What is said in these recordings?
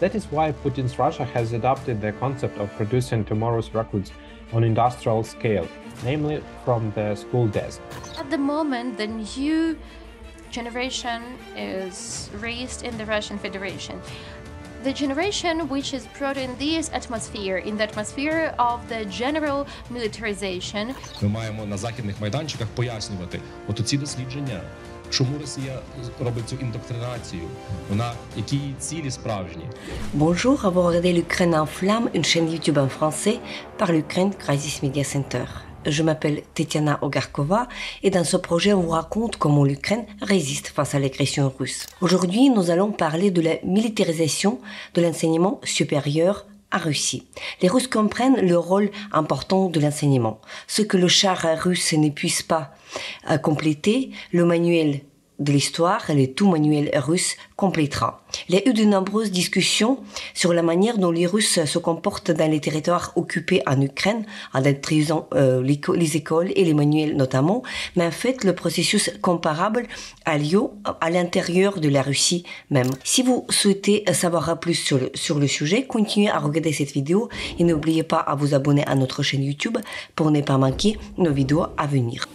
That is why Putin's Russia has adopted the concept of producing tomorrow's recruits on industrial scale, namely from the school desk. At the moment, the new generation is raised in the Russian Federation. The generation which is brought in this atmosphere, in the atmosphere of the general militarization. Ми маємо на західних майданчиках пояснювати оці дослідження, чому Росія робить цю індоктринацію, які її цілі справжні. Bonjour, vous regardez l'Ukraine en flammes, une chaîne YouTube en français par l'Ukraine Crisis Media Center. Je m'appelle Tetiana Ogarkova et dans ce projet, on vous raconte comment l'Ukraine résiste face à l'agression russe. Aujourd'hui, nous allons parler de la militarisation de l'enseignement supérieur en Russie. Les Russes comprennent le rôle important de l'enseignement. Ce que le char russe ne puisse pas compléter, le manuel de l'histoire, le tout manuel russe complétera. Il y a eu de nombreuses discussions sur la manière dont les Russes se comportent dans les territoires occupés en Ukraine, en détruisant les écoles et les manuels notamment, mais en fait le processus comparable a lieu à l'intérieur de la Russie même. Si vous souhaitez savoir plus sur le sujet, continuez à regarder cette vidéo et n'oubliez pas à vous abonner à notre chaîne YouTube pour ne pas manquer nos vidéos à venir.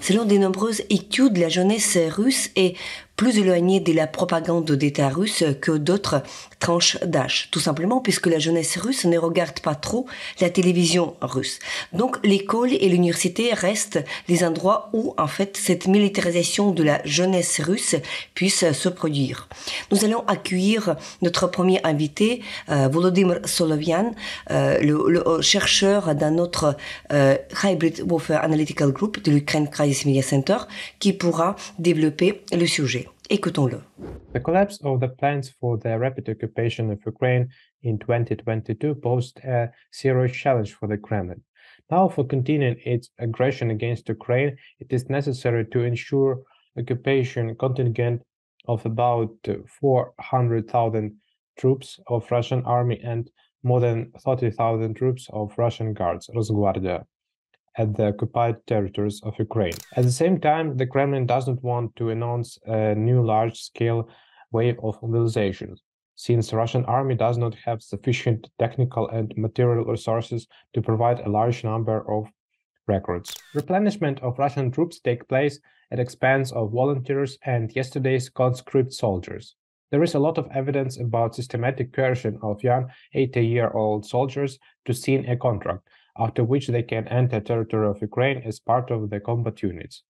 Selon de nombreuses études, la jeunesse russe est plus éloignée de la propagande d'État russe que d'autres tranches d'âge. Tout simplement puisque la jeunesse russe ne regarde pas trop la télévision russe. Donc l'école et l'université restent les endroits où en fait cette militarisation de la jeunesse russe puisse se produire. Nous allons accueillir notre premier invité, Volodymyr Solovian, le chercheur dans notre Hybrid Warfare Analytical Group de l'Ukraine Crisis Media Center, qui pourra développer le sujet. Écoutons-le. The collapse of the plans for the rapid occupation of Ukraine in 2022 posed a serious challenge for the Kremlin. Now, for continuing its aggression against Ukraine, it is necessary to ensure occupation contingent of about 400,000 troops of Russian army and more than 30,000 troops of Russian Guards, Rosgvardia, at the occupied territories of Ukraine. At the same time, the Kremlin doesn't want to announce a new large-scale wave of mobilization, since the Russian army does not have sufficient technical and material resources to provide a large number of recruits. Replenishment of Russian troops take place at expense of volunteers and yesterday's conscript soldiers. There is a lot of evidence about systematic coercion of young 80-year-old soldiers to sign a contract, after which they can enter territory of Ukraine as part of the combat units.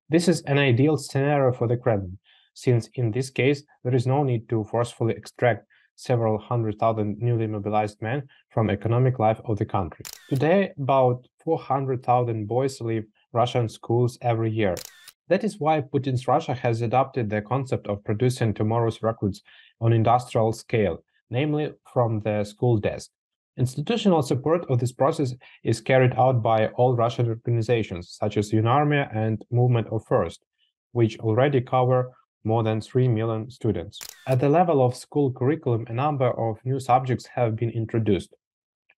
This is an ideal scenario for the Kremlin, since in this case there is no need to forcefully extract several 100,000 newly mobilized men from economic life of the country. Today, about 400,000 boys leave Russian schools every year. That is why Putin's Russia has adopted the concept of producing tomorrow's recruits on industrial scale, namely from the school desk. Institutional support of this process is carried out by all Russian organizations, such as UnArmia and Movement of First, which already cover more than 3 million students. At the level of school curriculum, a number of new subjects have been introduced.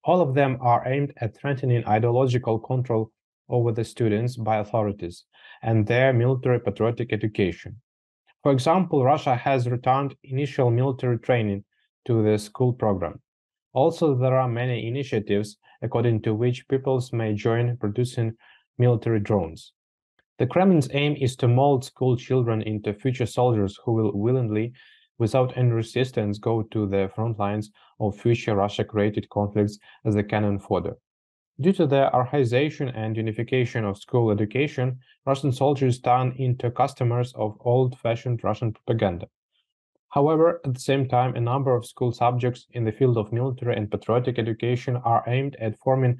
All of them are aimed at strengthening ideological control over the students by authorities and their military patriotic education. For example, Russia has returned initial military training to the school program. Also, there are many initiatives according to which pupils may join producing military drones. The Kremlin's aim is to mold school children into future soldiers who will willingly, without any resistance, go to the front lines of future Russia-created conflicts as a cannon fodder. Due to the archaization and unification of school education, Russian soldiers turn into customers of old-fashioned Russian propaganda. However, at the same time, a number of school subjects in the field of military and patriotic education are aimed at forming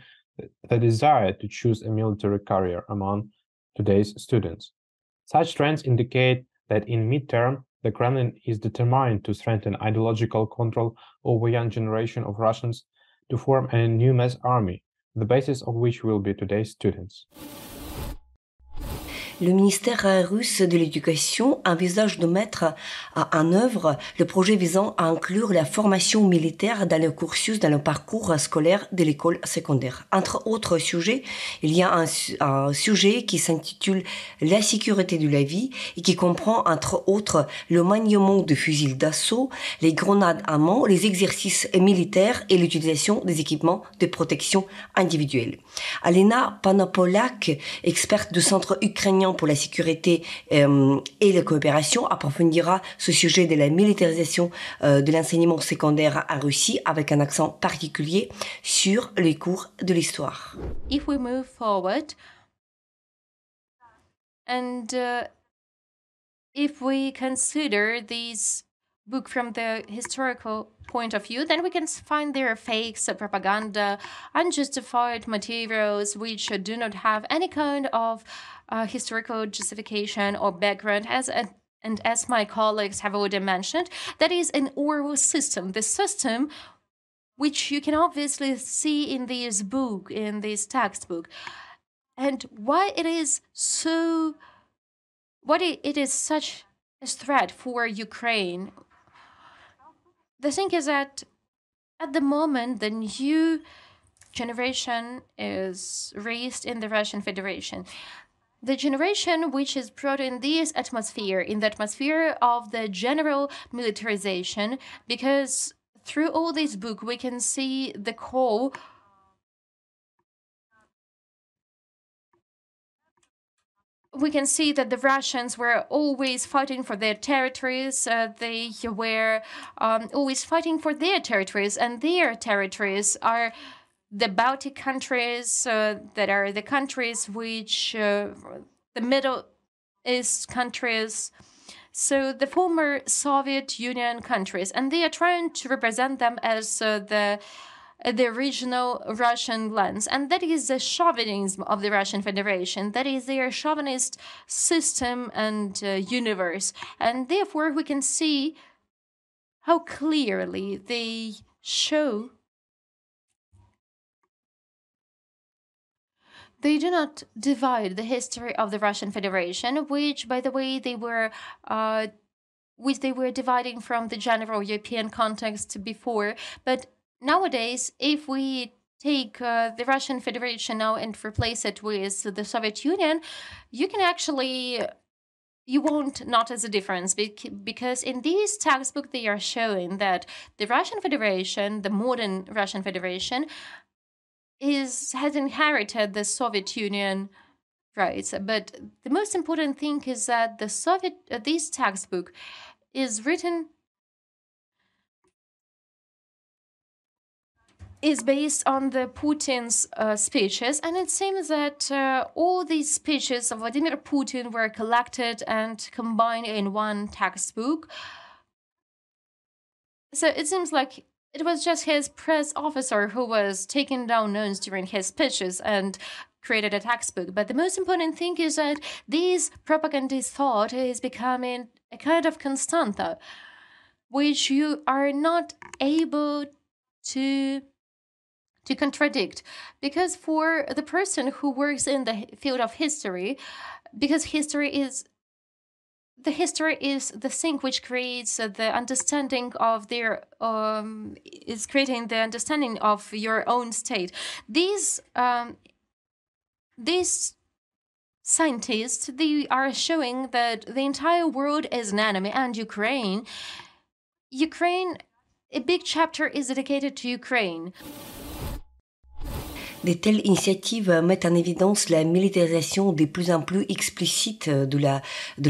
the desire to choose a military career among today's students. Such trends indicate that in mid-term, the Kremlin is determined to strengthen ideological control over a young generation of Russians to form a new mass army, the basis of which will be today's students. Le ministère russe de l'Éducation envisage de mettre en œuvre le projet visant à inclure la formation militaire dans le cursus, dans le parcours scolaire de l'école secondaire. Entre autres sujets, il y a un sujet qui s'intitule La sécurité de la vie et qui comprend entre autres le maniement de fusils d'assaut, les grenades à main, les exercices militaires et l'utilisation des équipements de protection individuelle. Alena Panopolak, experte du Centre ukrainien pour la sécurité et la coopération, approfondira ce sujet de la militarisation de l'enseignement secondaire en Russie avec un accent particulier sur les cours de l'histoire. If we move forward and if we consider these book from the historical point of view, then we can find there fakes, propaganda, unjustified materials which do not have any kind of historical justification or background, and as my colleagues have already mentioned, that is an oral system, the system which you can obviously see in this book, in this textbook. And why it is so, what it is such a threat for Ukraine. The thing is that at the moment, the new generation is raised in the Russian Federation. The generation which is brought in this atmosphere, in the atmosphere of the general militarization, because through all this book we can see the call we can see that the Russians were always fighting for their territories. They were always fighting for their territories, and their territories are the Baltic countries, that are the countries which, the Middle East countries, so the former Soviet Union countries, and they are trying to represent them as the regional Russian lands. And that is the chauvinism of the Russian Federation. That is their chauvinist system and universe. And therefore we can see how clearly they show they do not divide the history of the Russian Federation, which, by the way, they were dividing from the general European context before. But nowadays, if we take the Russian Federation now and replace it with the Soviet Union, you won't notice a difference, because in this textbook they are showing that the Russian Federation, the modern Russian Federation, has inherited the Soviet Union rights. But the most important thing is that this textbook is based on the Putin's speeches, and it seems that all these speeches of Vladimir Putin were collected and combined in one textbook. So it seems like it was just his press officer who was taking down notes during his speeches and created a textbook. But the most important thing is that this propagandist thought is becoming a kind of constanta, which you are not able to contradict. Because for the person who works in the field of history, because history is the thing which creates the understanding of their is creating the understanding of your own state. These scientists, they are showing that the entire world is an enemy, and Ukraine, a big chapter is dedicated to Ukraine. De telles initiatives mettent en évidence la militarisation de plus en plus explicite de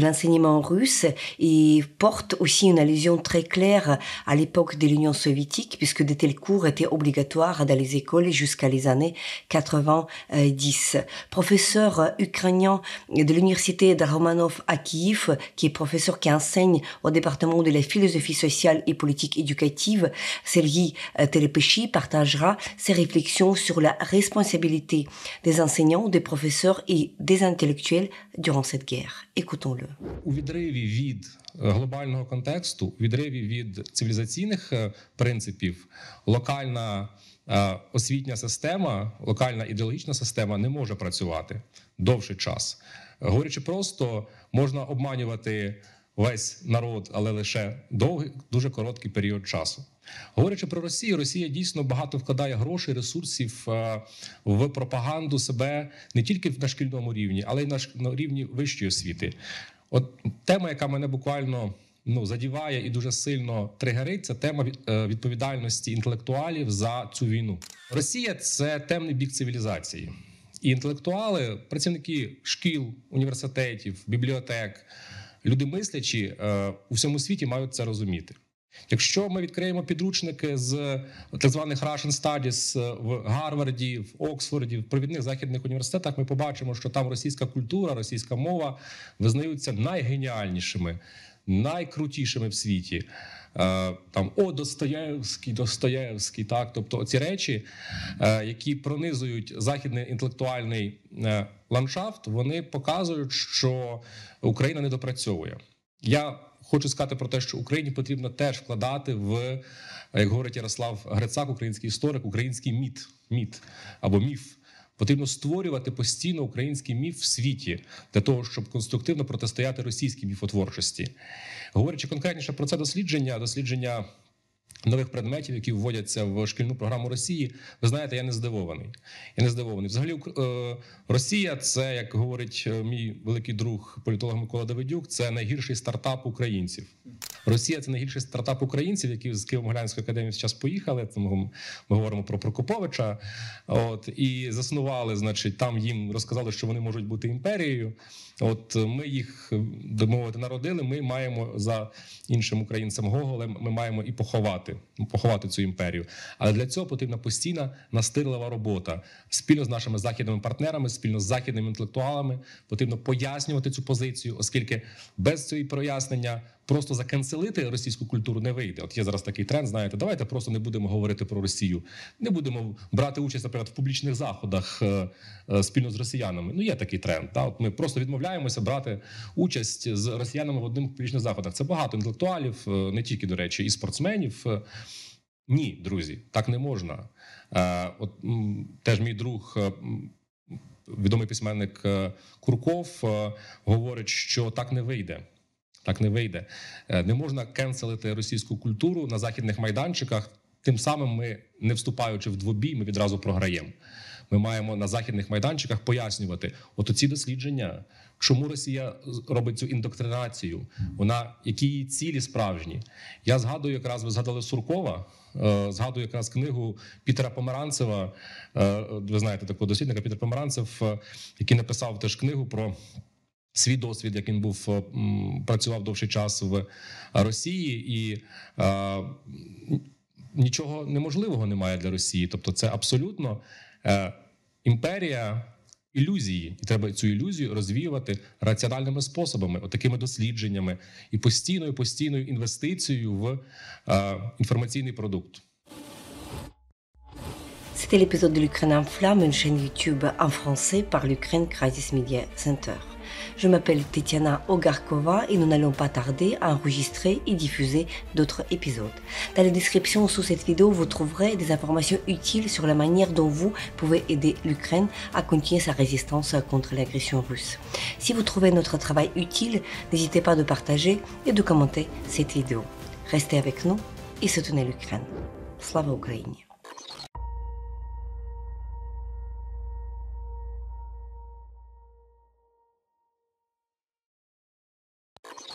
l'enseignement russe et portent aussi une allusion très claire à l'époque de l'Union soviétique, puisque de tels cours étaient obligatoires dans les écoles jusqu'à les années 90. Professeur ukrainien de l'université de Romanov à Kiev, qui est professeur qui enseigne au département de la philosophie sociale et politique éducative, Serhiy Telepechy partagera ses réflexions sur la responsabilité des enseignants, des professeurs et des intellectuels durant cette guerre. Écoutons-le. У відриві від глобального контексту, у відриві від цивілізаційних принципів, локальна освітня система, локальна ідеологічна система не може працювати довший час. Говорячи просто, можна обманювати весь народ, але лише довгий, дуже короткий період часу. Говорячи про Росію, Росія дійсно багато вкладає грошей, ресурсів в пропаганду себе не тільки на шкільному рівні, але й на рівні вищої освіти. От тема, яка мене буквально задіває і дуже сильно тригерить, це тема відповідальності інтелектуалів за цю війну. Росія – це темний бік цивілізації. І інтелектуали, працівники шкіл, університетів, бібліотек, люди мислячі у всьому світі мають це розуміти. Якщо ми відкриємо підручники з так званих Russian Studies в Гарварді, в Оксфорді, в провідних західних університетах, ми побачимо, що там російська культура, російська мова визнаються найгеніальнішими, найкрутішими в світі. Там Достоєвський, так, тобто ці речі, які пронизують західний інтелектуальний ландшафт, вони показують, що Україна не допрацьовує. Я хочу сказати про те, що Україні потрібно теж вкладати в, як говорить Ярослав Грицак, український історик, український міт або міф. Потрібно створювати постійно український міф в світі для того, щоб конструктивно протистояти російській міфотворчості. Говорячи конкретніше про це дослідження нових предметів, які вводяться в шкільну програму Росії, ви знаєте, я не здивований. Взагалі, Росія – це, як говорить мій великий друг, політолог Микола Давидюк, це найгірший стартап українців. Росія – це найгірший стартап українців, які з Києво-Могилянської академії зараз поїхали, ми говоримо про Прокоповича, і заснували, значить, там їм розказали, що вони можуть бути імперією. Ми їх, так мовити, народили, ми маємо за іншим українцем Гоголем, ми маємо і поховати цю імперію. Але для цього потрібна постійна настирлива робота. Спільно з нашими західними партнерами, спільно з західними інтелектуалами потрібно пояснювати цю позицію, оскільки без цього прояснення просто заканцелити російську культуру не вийде. От є зараз такий тренд, знаєте, давайте просто не будемо говорити про Росію. Не будемо брати участь, наприклад, в публічних заходах спільно з росіянами. Є такий тренд. Ми просто відмовляємося брати участь з росіянами в одних публічних заходах. Це багато інтелектуалів, не тільки, до речі, і спортсменів. Ні, друзі, так не можна. Теж мій друг, відомий письменник Курков, говорить, що так не вийде. Так не вийде. Не можна кенселити російську культуру на західних майданчиках. Тим самим ми, не вступаючи в двобій, ми відразу програємо. Ми маємо на західних майданчиках пояснювати оці дослідження, чому Росія робить цю індоктринацію, які її цілі справжні. Я згадую якраз, ви згадали Суркова, згадую якраз книгу Пітера Померанцева, ви знаєте такого дослідника, Пітер Померанцев, який написав теж книгу про свій досвід, як він працював довший час в Росії, і нічого неможливого немає для Росії. Тобто це абсолютно імперія ілюзії. І треба цю ілюзію розвіювати раціональними способами, такими дослідженнями і постійною інвестицією в інформаційний продукт. C'était l'épisode de l'Ukraine en flammes, une chaîne YouTube en français par l'Ukraine Crisis Media Center. Je m'appelle Tetiana Ogarkova et nous n'allons pas tarder à enregistrer et diffuser d'autres épisodes. Dans la description sous cette vidéo, vous trouverez des informations utiles sur la manière dont vous pouvez aider l'Ukraine à continuer sa résistance contre l'agression russe. Si vous trouvez notre travail utile, n'hésitez pas de partager et de commenter cette vidéo. Restez avec nous et soutenez l'Ukraine. Slava Ukraini!